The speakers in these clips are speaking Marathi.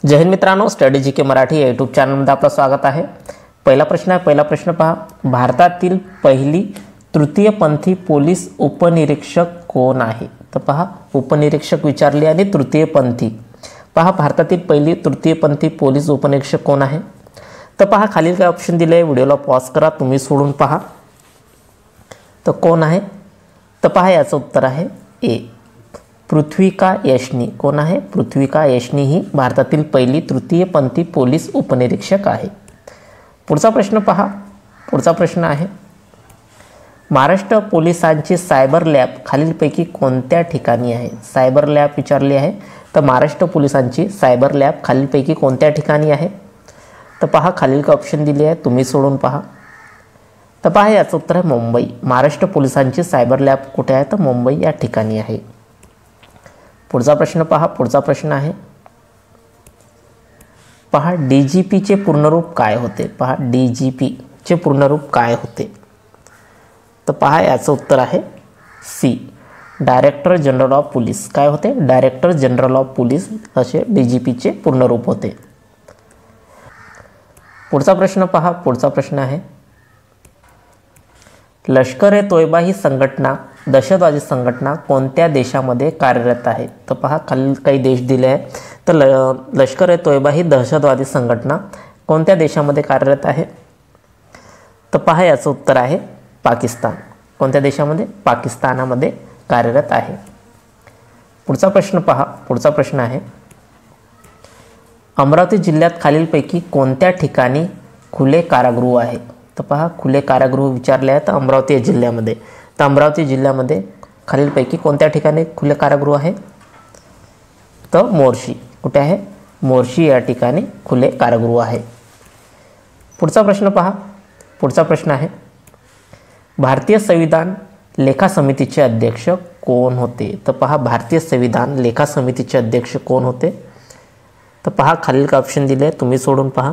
जय हिंद मित्रांनो, स्टडी जी के मराठी या यूट्यूब चॅनलमध्ये आपलं स्वागत आहे। पहिला प्रश्न पहा, भारतातील पहिली तृतीयपंथी पोलीस उपनिरीक्षक कोण आहे? तर पहा, उपनिरीक्षक विचारले आणि तृतीयपंथी पहा, भारतातील पहिली तृतीयपंथी पोलीस उपनिरीक्षक कोण आहे? तर पहा, खालील काय ऑप्शन दिले आहे, व्हिडिओला पॉज करा, तुम्ही सोडून पहा। तर कोण आहे? तर पहा, याचं उत्तर आहे ए, पृथ्वीका यशनी। कोण आहे? पृथ्वीका यशनी ही भारतातील पहिली तृतीयपंथी पोलीस उपनिरीक्षक आहे। पुढचा प्रश्न पहा, पुढचा प्रश्न आहे, महाराष्ट्र पोलिसांची सायबर लॅब खालीलपैकी कोणत्या ठिकाणी आहे? सायबर लॅब विचारली आहे, तर महाराष्ट्र पोलिसांची सायबर लॅब खालीलपैकी कोणत्या ठिकाणी आहे? तर पहा, खालील का ऑप्शन दिली आहे, तुम्ही सोडून पहा। तर पहा, याचं उत्तर आहे मुंबई। महाराष्ट्र पोलिसांची सायबर लॅब कुठे आहे? तर मुंबई या ठिकाणी आहे। पुढचा प्रश्न पहा, पुढचा प्रश्न आहे, पहा, डीजीपीचे पूर्णरूप काय होते? पहा, डीजीपीचे पूर्णरूप काय होते? तर पहा, याचं उत्तर आहे C, director general of police. काय होते? डायरेक्टर जनरल ऑफ पोलीस असे डीजीपीचे पूर्णरूप होते। पुढचा प्रश्न पहा, पुढचा प्रश्न आहे, लष्कर ए तोयबा ही संघटना दहशतवादी संघटना कोणत्या देशामध्ये कार्यरत आहे? तर पहा, खालील काही देश दिले आहे, तर लष्कर ए तोयबा ही दहशतवादी संघटना कोणत्या देशामध्ये कार्यरत आहे? तर पहा, याचं उत्तर आहे पाकिस्तान। कोणत्या देशामध्ये? पाकिस्तानामध्ये कार्यरत आहे। पुढचा प्रश्न पहा, पुढचा प्रश्न आहे, अमरावती जिल्ह्यात खालीलपैकी कोणत्या ठिकाणी खुले कारागृह आहे? तर पहा, खुले कारागृह विचारले आहेत अमरावती जिल्ह्यामध्ये, तर अमरावती जिल्ह्यामध्ये खालीलपैकी कोणत्या ठिकाणी खुले कारागृह आहे? तर मोर्शी। कुठे आहे? मोर्शी या ठिकाणी खुले कारागृह आहे। पुढचा प्रश्न पहा, पुढचा प्रश्न आहे, भारतीय संविधान लेखा समितीचे अध्यक्ष कोण होते? तर पहा, भारतीय संविधान लेखा समितीचे अध्यक्ष कोण होते? तर पहा, खालील का ऑप्शन दिले, तुम्ही सोडून पहा।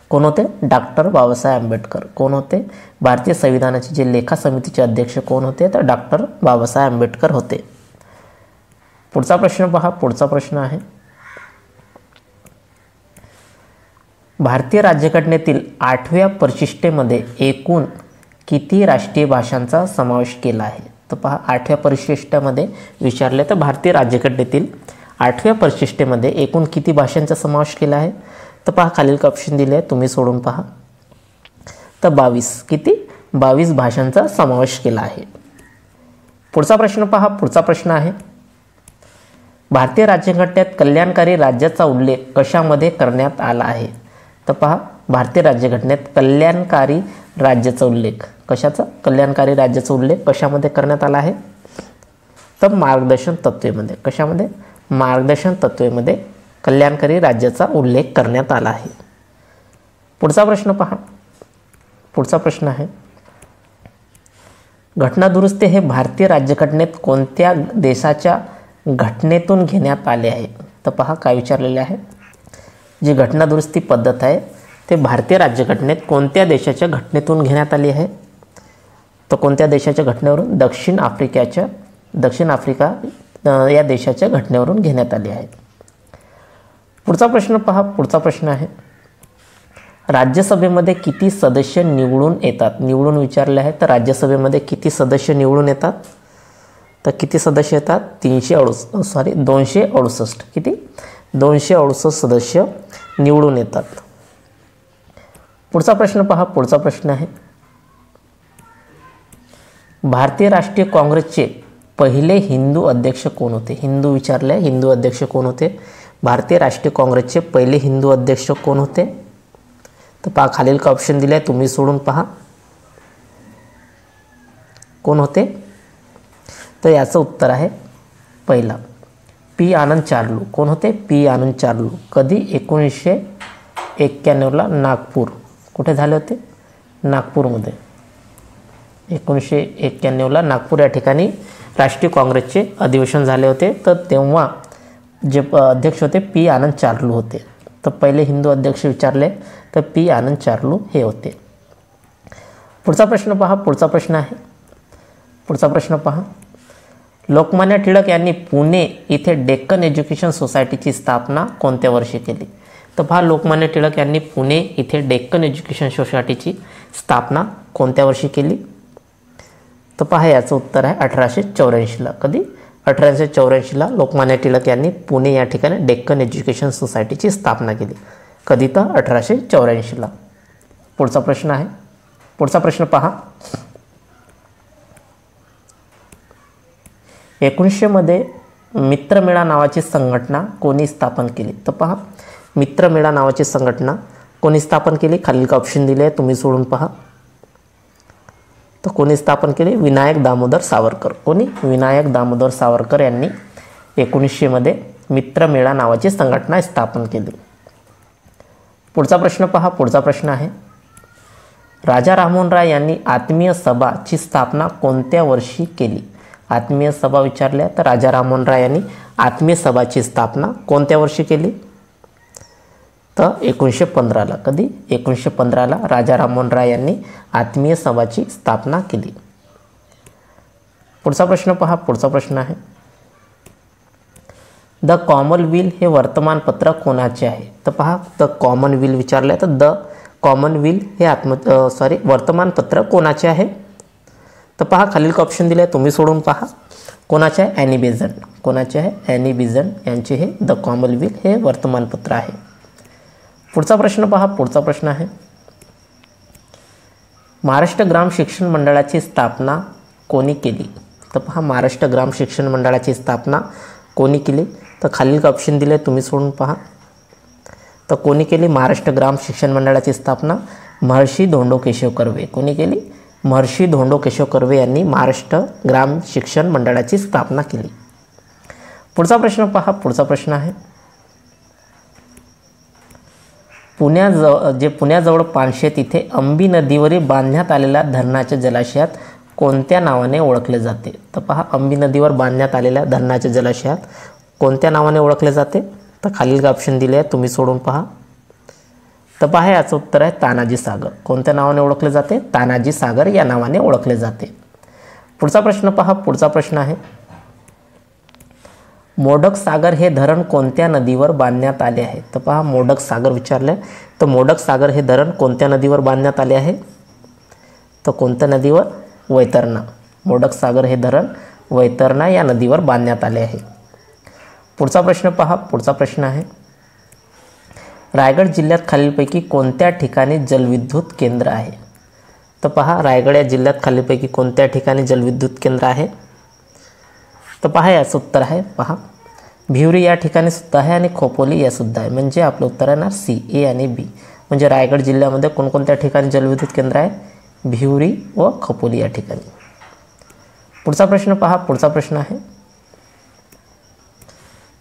कोण होते? डॉक्टर बाबासाहेब आंबेडकर। कोण होते? भारतीय संविधानाचे जे लेखा समितीचे अध्यक्ष कोण होते? तर डॉक्टर बाबासाहेब आंबेडकर होते। पुढचा प्रश्न पहा, पुढचा प्रश्न आहे, भारतीय राज्यघटनेतील 8व्या परिशिष्टेमध्ये एकूण किती राष्ट्रीय भाषांचा समावेश केला आहे? तर पहा, 8व्या परिशिष्टामध्ये विचारले, तर भारतीय राज्यघटनेतील 8व्या परिशिष्टेमध्ये एकूण किती भाषांचा समावेश केला आहे? तर पहा, खालील का ऑप्शन दिले आहे, तुम्ही सोडून पहा। तर 22, किती? 22 भाषांचा समावेश केला आहे। पुढचा प्रश्न पहा, पुढचा प्रश्न आहे, भारतीय राज्यघटनेत कल्याणकारी राज्याचा उल्लेख कशामध्ये करण्यात आला आहे? तर पहा, भारतीय राज्यघटनेत कल्याणकारी राज्याचा उल्लेख, कशाचा? कल्याणकारी राज्याचा उल्लेख कशामध्ये करण्यात आला आहे? तर मार्गदर्शन तत्वेमध्ये। कशामध्ये? मार्गदर्शन तत्वेमध्ये कल्याणकारी राज्याचा उल्लेख करण्यात आला आहे। पुढचा प्रश्न पहा, पुढचा प्रश्न आहे, घटना दुरुस्ती हे भारतीय राज्यघटनेत कोणत्या देशाच्या घटनेतून घेण्यात आले आहे? तर पहा, काय विचारलेले आहे, जी घटना दुरुस्ती पद्धत आहे ते भारतीय राज्यघटनेत कोणत्या देशाच्या घटनेतून घेण्यात आली आहे? तर कोणत्या देशाच्या घटनेवरून? दक्षिण आफ्रिका या देशाच्या घटनेवरून घेण्यात आली आहे। पुढचा प्रश्न पहा, पुढचा प्रश्न आहे, राज्यसभेमध्ये किती सदस्य निवडून येतात? निवडून विचारले आहे, तर राज्यसभेमध्ये किती सदस्य निवडून येतात? तर किती सदस्य येतात? 268। किती? 268 सदस्य निवडून येतात। पुढचा प्रश्न पहा, पुढचा प्रश्न आहे, भारतीय राष्ट्रीय काँग्रेसचे पहिले हिंदू अध्यक्ष कोण होते? हिंदू विचारले, हिंदू अध्यक्ष कोण होते? भारतीय राष्ट्रीय काँग्रेसचे पहिले हिंदू अध्यक्ष कोण होते? तर पहा, खालील का ऑप्शन दिले आहे, तुम्ही सोडून पहा। कोण होते? तर याचं उत्तर आहे पहिला, पी आनंद चार्लू। कोण होते? पी आनंद चार्लू। कधी? 1991ला नागपूर, कुठे झाले होते? नागपूरमध्ये। 1991ला नागपूर या ठिकाणी राष्ट्रीय काँग्रेसचे अधिवेशन झाले होते, तर तेव्हा जे अध्यक्ष होते पी आनंद चार्लू होते। तर पहिले हिंदू अध्यक्ष विचारले, तर पी आनंद चार्लू हे होते। पुढचा प्रश्न पहा, पुढचा प्रश्न आहे, पुढचा प्रश्न पहा, लोकमान्य टिळक यांनी पुणे इथे डेक्कन एज्युकेशन सोसायटीची स्थापना कोणत्या वर्षी केली? तर पहा, लोकमान्य टिळक यांनी पुणे इथे डेक्कन एज्युकेशन सोसायटीची स्थापना कोणत्या वर्षी केली? तर पहा, याचं उत्तर आहे 1884ला. कधी? 1884ला लोकमान्य टिळक यांनी पुणे या ठिकाणी डेक्कन एज्युकेशन सोसायटीची स्थापना केली. कधी? तर 1884ला. पुढचा प्रश्न आहे. पुढचा प्रश्न पहा. 1900 मध्ये मित्रमेळा नावाची संघटना कोणी स्थापन केली? तर पहा, मित्रमेळा नावाची संघटना कोणी स्थापन केली? खालील ऑप्शन दिले आहे, तुम्ही सोडून पहा. तर कोणी स्थापन केली? विनायक दामोदर सावरकर. कोणी? विनायक दामोदर सावरकर यांनी 1900 मध्ये मित्रमेळा नावाची संघटना स्थापन केली. पुढचा प्रश्न पहा. पुढचा प्रश्न आहे, राजा राममोहन राय यांनी आत्मीय सभाची स्थापना कोणत्या वर्षी केली? आत्मीय सभा विचारल्या तर राजा राममोहन राय यांनी आत्मीय सभाची स्थापना कोणत्या वर्षी केली? तर 1915ला. कधी? 1915ला राजा राममोहन राय यांनी आत्मीय सभाची स्थापना केली. पुढचा प्रश्न पहा. पुढचा प्रश्न आहे, द कॉमनवेल्थ हे वर्तमानपत्र कोणाचे आहे? तर पहा, द कॉमनवेल्थ विचारलं तर द कॉमनवेल्थ हे वर्तमानपत्र कोणाचे आहे? तर पहा, खालील ऑप्शन दिले, तुम्ही सोडून पहा. कोणाचे आहे? Annie Besant. कोणाचे आहे? ॲनी बेझंट यांचे हे द कॉमनवेल्थ हे वर्तमानपत्र आहे. पुढचा प्रश्न पहा. पुढचा प्रश्न आहे, महाराष्ट्र ग्राम शिक्षण मंडळाची स्थापना कोणी केली? तर पहा, महाराष्ट्र ग्राम शिक्षण मंडळाची स्थापना कोणी केली? तर खालील ऑप्शन दिले, तुम्ही सोडून पहा. तर कोणी केली महाराष्ट्र ग्राम शिक्षण मंडळाची स्थापना? महर्षी धोंडो केशव कर्वे. कोणी केली? महर्षी धोंडो केशव कर्वे यांनी महाराष्ट्र ग्राम शिक्षण मंडळाची स्थापना केली. पुढचा प्रश्न पहा. पुढचा प्रश्न आहे, पुण्याजवळ पानशेत इथे अंबी नदीवरील बांधण्यात आलेल्या धरणाच्या जलाशयात कोणत्या नावाने ओळखले जाते? तर पहा, अंबी नदीवर बांधण्यात आलेल्या धरणाच्या जलाशयात कोणत्या नावाने ओळखले जाते? तर खालील ऑप्शन दिले आहे, तुम्ही सोडून पहा. तर पहा, याचं उत्तर आहे तानाजी सागर. कोणत्या नावाने ओळखले जाते? तानाजी सागर या नावाने ओळखले जाते. पुढचा प्रश्न पहा. पुढचा प्रश्न आहे, मोडक सागर हे धरण कोणत्या नदीवर बांधण्यात आले आहे? तर पहा, मोडक सागर विचारले तर मोडक सागर हे धरण कोणत्या नदीवर बांधण्यात आले आहे? तर कोणत्या नदीवर? वैतरणा. मोडक सागर हे धरण वैतरणा या नदीवर बांधण्यात आले आहे. पुढचा प्रश्न पहा. पुढचा प्रश्न आहे, रायगड जिल्ह्यात खालीलपैकी कोणत्या ठिकाणी जलविद्युत केंद्र आहे? तर पहा, रायगड या जिल्ह्यात खालीलपैकी कोणत्या ठिकाणी जलविद्युत केंद्र आहे? तर पहा, याचं उत्तर आहे पहा, भिवरी या ठिकाणी सुद्धा आहे आणि खोपोली या सुद्धा आहे. म्हणजे आपलं उत्तर आहे ना सी, ए आणि बी. म्हणजे रायगड जिल्ह्यामध्ये कोणकोणत्या ठिकाणी जलविद्युत केंद्र आहे? भिवरी व खोपोली या ठिकाणी. पुढचा प्रश्न पहा. पुढचा प्रश्न आहे,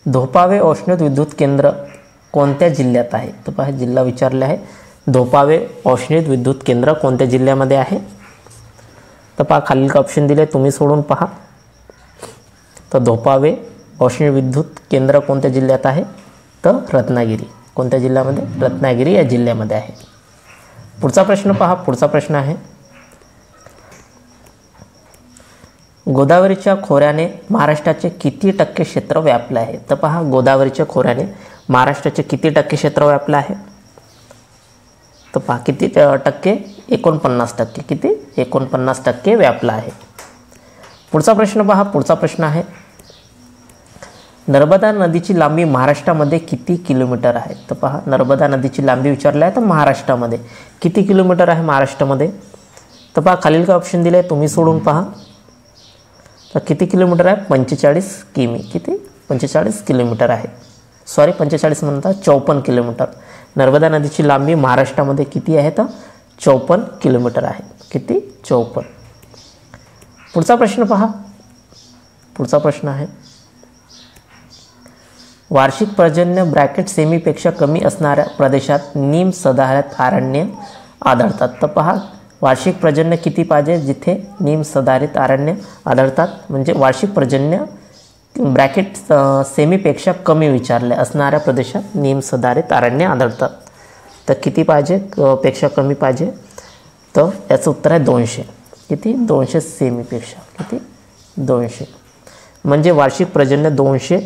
धोपावे औष्णिक विद्युत केंद्र कोणत्या जिल्ह्यात आहे? तर पहा, जिल्हा विचारले आहे. धोपावे औष्णिक विद्युत केंद्र कोणत्या जिल्ह्यामध्ये आहे? तर पहा, खालील ऑप्शन दिले, तुम्ही सोडून पहा. तर धोपावे औष्णिक विद्युत केंद्र कोणत्या जिल्ह्यात आहे? तर रत्नागिरी. कोणत्या जिल्ह्यामध्ये? रत्नागिरी या जिल्ह्यामध्ये आहे. पुढचा प्रश्न पहा. पुढचा प्रश्न आहे, गोदावरीच्या खोऱ्याने महाराष्ट्राचे किती टक्के क्षेत्र व्यापले आहे? तर पहा, गोदावरीच्या खोऱ्याने महाराष्ट्राचे किती टक्के क्षेत्र व्यापले आहे? तर पहा, किती टक्के? 49%. किती? 49% व्यापला आहे. पुढचा प्रश्न पहा. पुढचा प्रश्न आहे, नर्मदा नदीची लांबी महाराष्ट्रामध्ये किती किलोमीटर आहे? तर पहा, नर्मदा नदीची लांबी विचारली आहे तर महाराष्ट्रामध्ये किती किलोमीटर आहे महाराष्ट्रामध्ये? तर पहा, खालील काय ऑप्शन दिले, तुम्ही सोडून पहा. तर किती किलोमीटर आहे? 45 किमी. किती? 45 किलोमीटर आहे. 45 म्हणतात, 54 किलोमीटर. नर्मदा नदीची लांबी महाराष्ट्रामध्ये किती आहे? तर 54 किलोमीटर आहे. किती? 54. पुढचा प्रश्न पहा. पुढचा प्रश्न आहे, वार्षिक पर्जन्य ब्रॅकेट सेमीपेक्षा कमी असणाऱ्या प्रदेशात निम सदाहरित अरण्य आढळतात. तर पहा, वार्षिक पर्जन्य किती पाहिजे जिथे निम सदाहरित अरण्य आढळतात? म्हणजे वार्षिक पर्जन्य ब्रॅकेट सेमीपेक्षा कमी विचारले असणाऱ्या प्रदेशात निम सदाहरित अरण्य आढळतात. तर किती पाहिजे? पेक्षा कमी पाहिजे. तर याचं उत्तर आहे 200. किती? 200 सेमीपेक्षा. किती? 200. म्हणजे वार्षिक पर्जन्य 200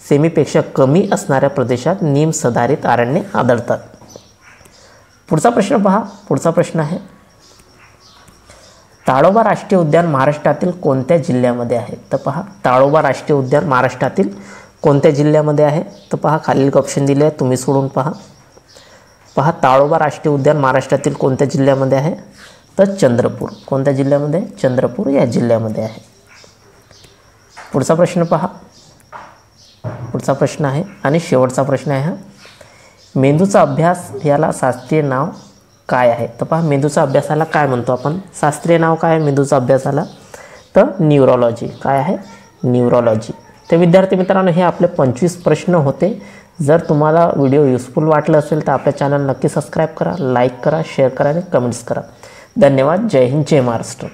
सेमीपेक्षा कमी असणाऱ्या प्रदेशात निम सदाहरित अरण्ये आढळतात. पुढचा प्रश्न पहा. पुढचा प्रश्न आहे, ताडोबा राष्ट्रीय उद्यान महाराष्ट्रातील कोणत्या जिल्ह्यामध्ये आहे? तर पहा, ताडोबा राष्ट्रीय उद्यान महाराष्ट्रातील कोणत्या जिल्ह्यामध्ये आहे? तर पहा, खालील ऑप्शन दिले आहे, तुम्ही सोडून पहा. पहा, ताडोबा राष्ट्रीय उद्यान महाराष्ट्रातील कोणत्या जिल्ह्यामध्ये आहे? तर चंद्रपूर. कोणत्या जिल्ह्यामध्ये? चंद्रपूर या जिल्ह्यामध्ये आहे. पुढचा प्रश्न पहा. पुढचा प्रश्न आहे आणि शेवटचा प्रश्न आहे हा, मेंदूचा अभ्यास याला शास्त्रीय नाव काय आहे? तर पहा, मेंदूचा अभ्यासाला काय म्हणतो आपण? शास्त्रीय नाव काय आहे मेंदूचा अभ्यासाला? तर न्यूरोलॉजी. काय आहे? न्यूरोलॉजी. तर विद्यार्थी मित्रांनो, हे आपले 25 प्रश्न होते. जर तुम्हाला व्हिडिओ युजफुल वाटलं असेल तर आपल्या चॅनल नक्की सबस्क्राईब करा, लाईक करा, शेअर करा आणि कमेंट्स करा. धन्यवाद. जय हिंद, जय महाराष्ट्र.